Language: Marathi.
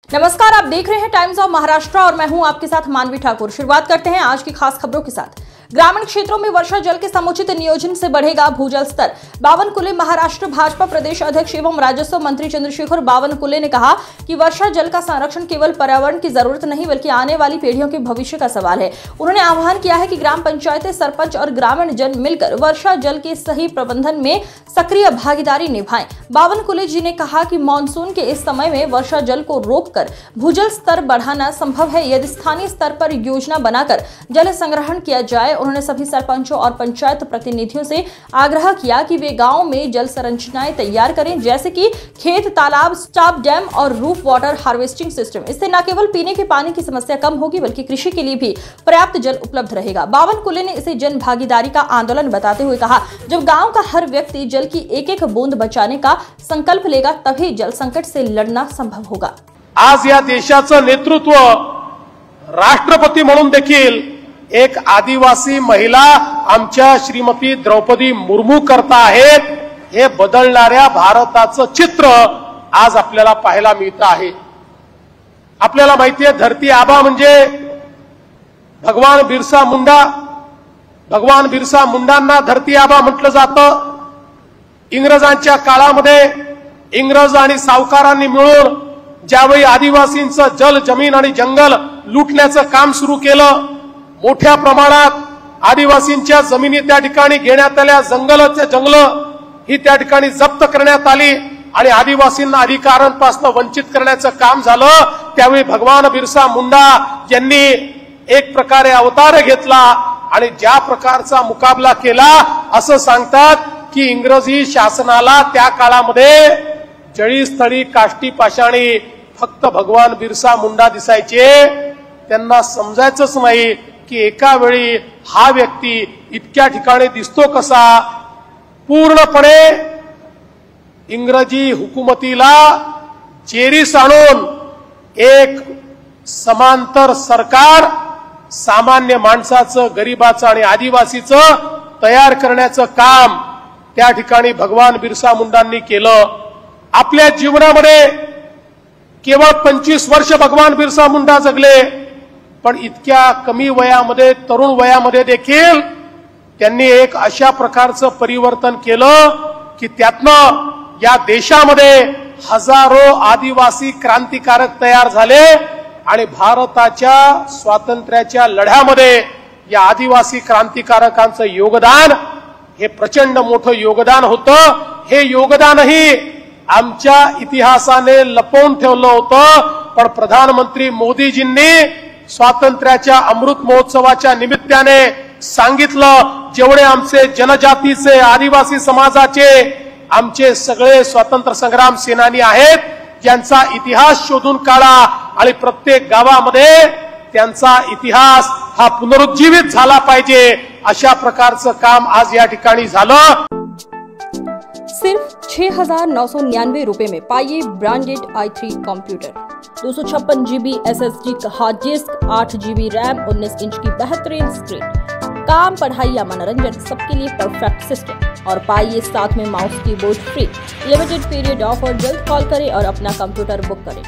नमस्कार, आप देख रहे हैं टाइम्स ऑफ महाराष्ट्र और मैं हूं आपके साथ मानवी ठाकुर। शुरुआत करते हैं आज की खास खबरों के साथ। ग्रामीण क्षेत्रों में वर्षा जल के समुचित नियोजन से बढ़ेगा भूजल स्तर। बावनकुले महाराष्ट्र भाजपा प्रदेश अध्यक्ष एवं राजस्व मंत्री चंद्रशेखर बावनकुले ने कहा कि वर्षा जल का संरक्षण केवल पर्यावरण की जरूरत नहीं बल्कि आने वाली पीढ़ियों के भविष्य का सवाल है। उन्होंने आह्वान किया है कि ग्राम पंचायतें, सरपंच और ग्रामीण जन मिलकर वर्षा जल के सही प्रबंधन में सक्रिय भागीदारी निभाएं। बावनकुले जी ने कहा कि मानसून के इस समय में वर्षा जल को रोककर भूजल स्तर बढ़ाना संभव है यदि स्थानीय स्तर पर योजना बनाकर जल संग्रहण किया जाए। उन्होंने सभी सरपंचों और पंचायत प्रतिनिधियों से आग्रह किया कि वे गांव में जल संरचनाएं तैयार करें, जैसे कि खेत, तालाब, स्टॉप डैम और रूफ वाटर हार्वेस्टिंग सिस्टम। इससे न केवल पीने के पानी की समस्या कम होगी बल्कि कृषि के लिए भी पर्याप्त जल उपलब्ध रहेगा। बावनकुले ने इसे जन भागीदारी का आंदोलन बताते हुए कहा, जब गाँव का हर व्यक्ति जल की एक एक बूंद बचाने का संकल्प लेगा तभी जल संकट से लड़ना संभव होगा। आज या देशाचं नेतृत्व राष्ट्रपती म्हणून देखील एक आदिवासी महिला आमच्या श्रीमती द्रौपदी मुर्मू करता आहेत। हे बदलणाऱ्या भारताचं चित्र आज आपल्याला पाहायला मिळतं आहे। आपल्याला माहिती आहे, धरती आबा म्हणजे भगवान बिरसा मुंडा। भगवान बिरसा मुंडांना धरती आबा म्हटलं जातं। इंग्रजांच्या काळामध्ये इंग्रज आणि सावकारांनी मिळून ज्यावेळी आदिवासींचं जल, जमीन आणि जंगल लुटण्याचं काम सुरू केलं, मोठ्या प्रमाणात आदिवासींच्या जमिनी त्या ठिकाणी घेण्यात आल्या, जंगल ही त्या ठिकाणी जप्त करण्यात आली आणि आदिवासींना अधिकारांपासून वंचित करण्याचं काम झालं। त्यावेळी भगवान बिरसा मुंडा यांनी एक प्रकारे अवतार घेतला आणि ज्या प्रकारचा मुकाबला केला असं सांगतात की इंग्रजी शासनाला त्या काळामध्ये जळी, स्थळी, काष्टी, पाषाणी फक्त भगवान बिरसा मुंडा दिसायचे। त्यांना समजायचंच नाही की एका वेळी हा व्यक्ती इतक्या ठिकाणी दिसतो कसा। पूर्णपणे इंग्रजी हुकुमतीला जेरीस आणून एक समांतर सरकार सामान्य माणसाचं, गरिबाचं आणि आदिवासीचं तयार करण्याचं काम त्या ठिकाणी भगवान बिरसा मुंडांनी केलं। आपल्या जीवनामध्ये केवळ 25 वर्ष भगवान बिरसा मुंडा जगले, पण इतक्या कमी वयामध्ये, तरुण वयामध्ये देखील त्यांनी एक अशा प्रकारचं परिवर्तन केलं की त्यातनं या देशामध्ये हजारो आदिवासी क्रांतिकारक तयार झाले आणि भारताच्या स्वातंत्र्याच्या लढ्यामध्ये या आदिवासी क्रांतिकारकांचं योगदान हे प्रचंड मोठं योगदान होतं। हे योगदानही आमच्या इतिहासाने लपवून ठेवलं होतं, पण प्रधानमंत्री मोदीजींनी स्वातंत्र्याच्या अमृत महोत्सवाच्या निमित्ताने सांगितलं, जेवढे आमचे जनजातीचे, आदिवासी समाजाचे, आमचे सगळे स्वातंत्र्य संग्राम सेनानी आहेत, ज्यांचा इतिहास शोधून काढा आणि प्रत्येक गावामध्ये त्यांचा इतिहास हा पुनरुज्जीवित झाला पाहिजे। अशा प्रकारचं काम आज या ठिकाणी झालं। सिर्फ 6,999 रुपए में पाइए branded i3 computer, 256 GB SSD का hard disk, 8 GB RAM, 19 inch की बेहतरीन स्क्रीन। काम, पढ़ाई या मनोरंजन सबके लिए परफेक्ट सिस्टम। और पाइए साथ में mouse, keyboard free. Limited period offer. जल्द कॉल करें और अपना कंप्यूटर बुक करें।